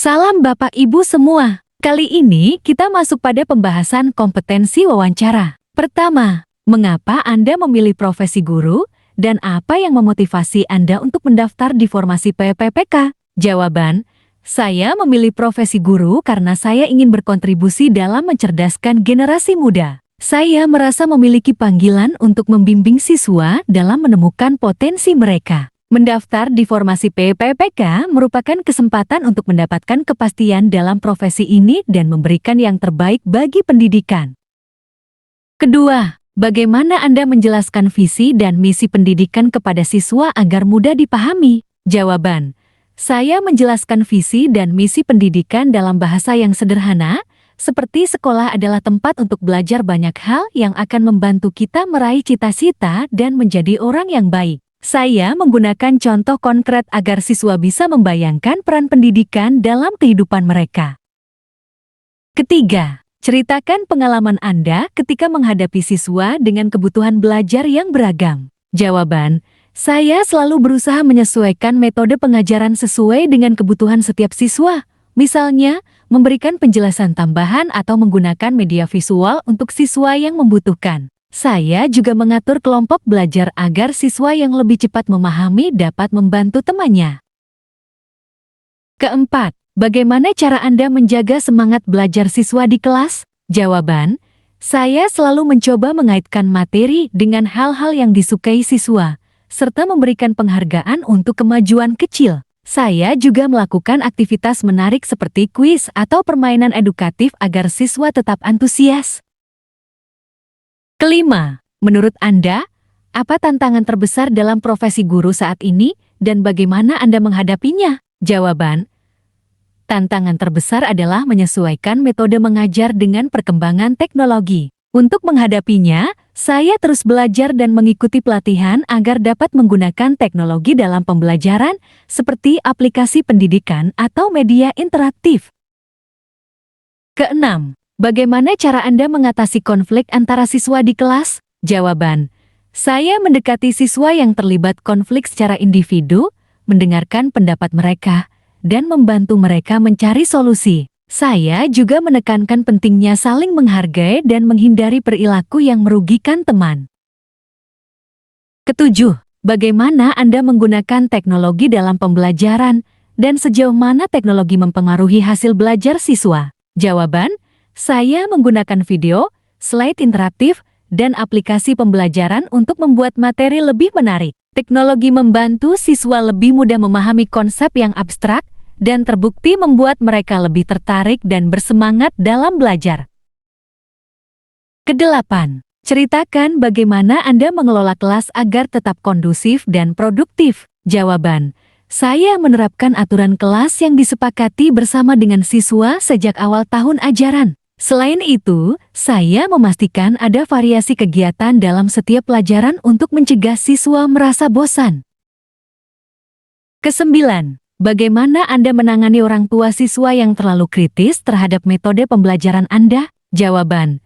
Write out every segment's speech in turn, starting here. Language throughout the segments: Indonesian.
Salam Bapak Ibu semua. Kali ini kita masuk pada pembahasan kompetensi wawancara. Pertama, mengapa Anda memilih profesi guru dan apa yang memotivasi Anda untuk mendaftar di formasi PPPK? Jawaban, saya memilih profesi guru karena saya ingin berkontribusi dalam mencerdaskan generasi muda. Saya merasa memiliki panggilan untuk membimbing siswa dalam menemukan potensi mereka. Mendaftar di formasi PPPK merupakan kesempatan untuk mendapatkan kepastian dalam profesi ini dan memberikan yang terbaik bagi pendidikan. Kedua, bagaimana Anda menjelaskan visi dan misi pendidikan kepada siswa agar mudah dipahami? Jawaban, saya menjelaskan visi dan misi pendidikan dalam bahasa yang sederhana, seperti sekolah adalah tempat untuk belajar banyak hal yang akan membantu kita meraih cita-cita dan menjadi orang yang baik. Saya menggunakan contoh konkret agar siswa bisa membayangkan peran pendidikan dalam kehidupan mereka. Ketiga, ceritakan pengalaman Anda ketika menghadapi siswa dengan kebutuhan belajar yang beragam. Jawaban, saya selalu berusaha menyesuaikan metode pengajaran sesuai dengan kebutuhan setiap siswa. Misalnya, memberikan penjelasan tambahan atau menggunakan media visual untuk siswa yang membutuhkan. Saya juga mengatur kelompok belajar agar siswa yang lebih cepat memahami dapat membantu temannya. Keempat, bagaimana cara Anda menjaga semangat belajar siswa di kelas? Jawaban, saya selalu mencoba mengaitkan materi dengan hal-hal yang disukai siswa, serta memberikan penghargaan untuk kemajuan kecil. Saya juga melakukan aktivitas menarik seperti kuis atau permainan edukatif agar siswa tetap antusias. Kelima, menurut Anda, apa tantangan terbesar dalam profesi guru saat ini dan bagaimana Anda menghadapinya? Jawaban, tantangan terbesar adalah menyesuaikan metode mengajar dengan perkembangan teknologi. Untuk menghadapinya, saya terus belajar dan mengikuti pelatihan agar dapat menggunakan teknologi dalam pembelajaran seperti aplikasi pendidikan atau media interaktif. Keenam, bagaimana cara Anda mengatasi konflik antara siswa di kelas? Jawaban, saya mendekati siswa yang terlibat konflik secara individu, mendengarkan pendapat mereka, dan membantu mereka mencari solusi. Saya juga menekankan pentingnya saling menghargai dan menghindari perilaku yang merugikan teman. Ketujuh, bagaimana Anda menggunakan teknologi dalam pembelajaran dan sejauh mana teknologi mempengaruhi hasil belajar siswa? Jawaban, saya menggunakan video, slide interaktif, dan aplikasi pembelajaran untuk membuat materi lebih menarik. Teknologi membantu siswa lebih mudah memahami konsep yang abstrak dan terbukti membuat mereka lebih tertarik dan bersemangat dalam belajar. Kedelapan, ceritakan bagaimana Anda mengelola kelas agar tetap kondusif dan produktif. Jawaban, saya menerapkan aturan kelas yang disepakati bersama dengan siswa sejak awal tahun ajaran. Selain itu, saya memastikan ada variasi kegiatan dalam setiap pelajaran untuk mencegah siswa merasa bosan. Kesembilan, bagaimana Anda menangani orang tua siswa yang terlalu kritis terhadap metode pembelajaran Anda? Jawaban,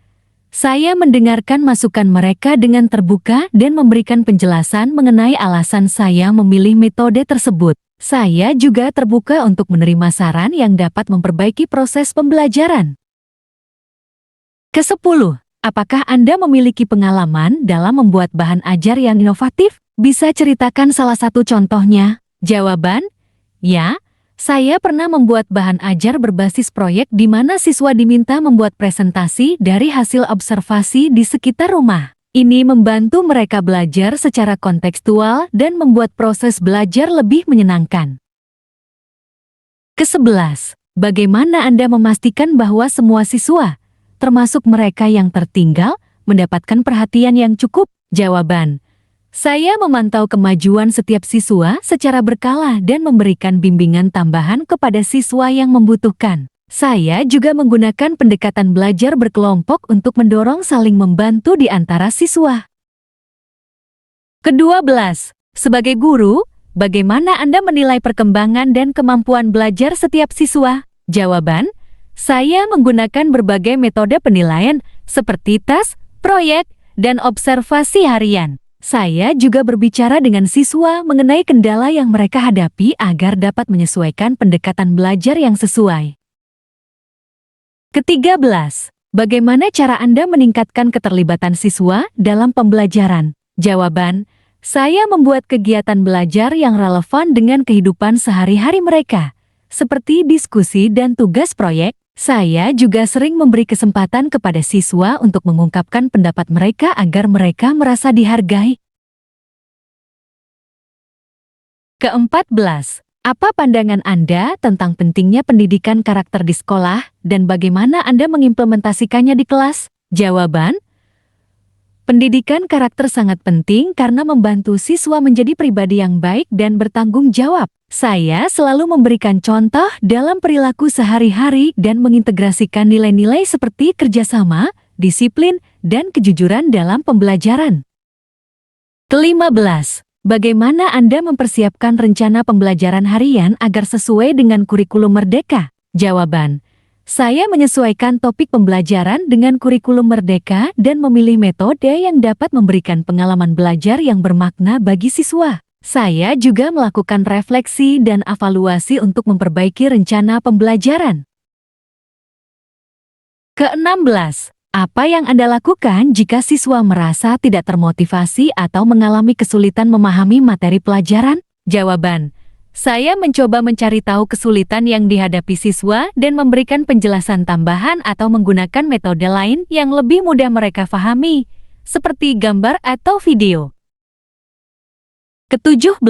saya mendengarkan masukan mereka dengan terbuka dan memberikan penjelasan mengenai alasan saya memilih metode tersebut. Saya juga terbuka untuk menerima saran yang dapat memperbaiki proses pembelajaran. Kesepuluh, apakah Anda memiliki pengalaman dalam membuat bahan ajar yang inovatif? Bisa ceritakan salah satu contohnya? Jawaban, ya, saya pernah membuat bahan ajar berbasis proyek di mana siswa diminta membuat presentasi dari hasil observasi di sekitar rumah. Ini membantu mereka belajar secara kontekstual dan membuat proses belajar lebih menyenangkan. Kesebelas, bagaimana Anda memastikan bahwa semua siswa, termasuk mereka yang tertinggal, mendapatkan perhatian yang cukup? Jawaban, saya memantau kemajuan setiap siswa secara berkala dan memberikan bimbingan tambahan kepada siswa yang membutuhkan. Saya juga menggunakan pendekatan belajar berkelompok untuk mendorong saling membantu di antara siswa. Kedua belas, sebagai guru, bagaimana Anda menilai perkembangan dan kemampuan belajar setiap siswa? Jawaban, saya menggunakan berbagai metode penilaian seperti tes, proyek, dan observasi harian. Saya juga berbicara dengan siswa mengenai kendala yang mereka hadapi agar dapat menyesuaikan pendekatan belajar yang sesuai. Ke-13, bagaimana cara Anda meningkatkan keterlibatan siswa dalam pembelajaran? Jawaban, saya membuat kegiatan belajar yang relevan dengan kehidupan sehari-hari mereka, seperti diskusi dan tugas proyek. Saya juga sering memberi kesempatan kepada siswa untuk mengungkapkan pendapat mereka agar mereka merasa dihargai. Ke-14, apa pandangan Anda tentang pentingnya pendidikan karakter di sekolah dan bagaimana Anda mengimplementasikannya di kelas? Jawaban, pendidikan karakter sangat penting karena membantu siswa menjadi pribadi yang baik dan bertanggung jawab. Saya selalu memberikan contoh dalam perilaku sehari-hari dan mengintegrasikan nilai-nilai seperti kerjasama, disiplin, dan kejujuran dalam pembelajaran. Ke-15, bagaimana Anda mempersiapkan rencana pembelajaran harian agar sesuai dengan kurikulum Merdeka? Jawaban, saya menyesuaikan topik pembelajaran dengan kurikulum Merdeka dan memilih metode yang dapat memberikan pengalaman belajar yang bermakna bagi siswa. Saya juga melakukan refleksi dan evaluasi untuk memperbaiki rencana pembelajaran. Ke-16, apa yang Anda lakukan jika siswa merasa tidak termotivasi atau mengalami kesulitan memahami materi pelajaran? Jawaban, saya mencoba mencari tahu kesulitan yang dihadapi siswa dan memberikan penjelasan tambahan atau menggunakan metode lain yang lebih mudah mereka pahami, seperti gambar atau video. Ke-17,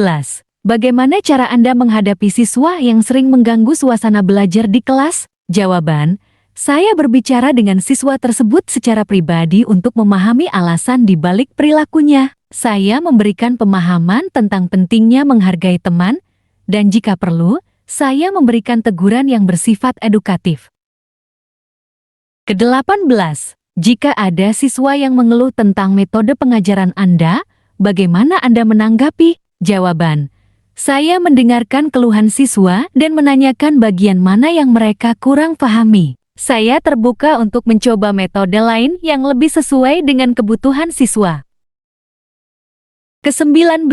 bagaimana cara Anda menghadapi siswa yang sering mengganggu suasana belajar di kelas? Jawaban, saya berbicara dengan siswa tersebut secara pribadi untuk memahami alasan di balik perilakunya. Saya memberikan pemahaman tentang pentingnya menghargai teman, dan jika perlu, saya memberikan teguran yang bersifat edukatif. Ke-18, jika ada siswa yang mengeluh tentang metode pengajaran Anda, bagaimana Anda menanggapi? Jawaban, saya mendengarkan keluhan siswa dan menanyakan bagian mana yang mereka kurang pahami. Saya terbuka untuk mencoba metode lain yang lebih sesuai dengan kebutuhan siswa. Ke-19,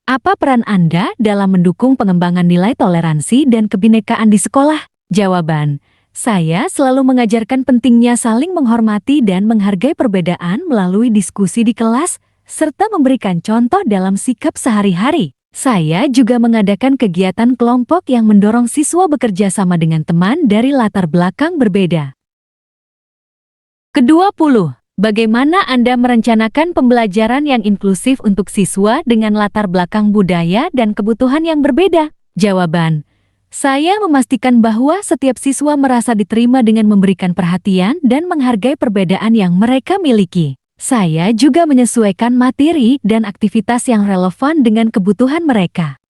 apa peran Anda dalam mendukung pengembangan nilai toleransi dan kebinekaan di sekolah? Jawaban, saya selalu mengajarkan pentingnya saling menghormati dan menghargai perbedaan melalui diskusi di kelas, serta memberikan contoh dalam sikap sehari-hari. Saya juga mengadakan kegiatan kelompok yang mendorong siswa bekerja sama dengan teman dari latar belakang berbeda. Ke-20, bagaimana Anda merencanakan pembelajaran yang inklusif untuk siswa dengan latar belakang budaya dan kebutuhan yang berbeda? Jawaban, saya memastikan bahwa setiap siswa merasa diterima dengan memberikan perhatian dan menghargai perbedaan yang mereka miliki. Saya juga menyesuaikan materi dan aktivitas yang relevan dengan kebutuhan mereka.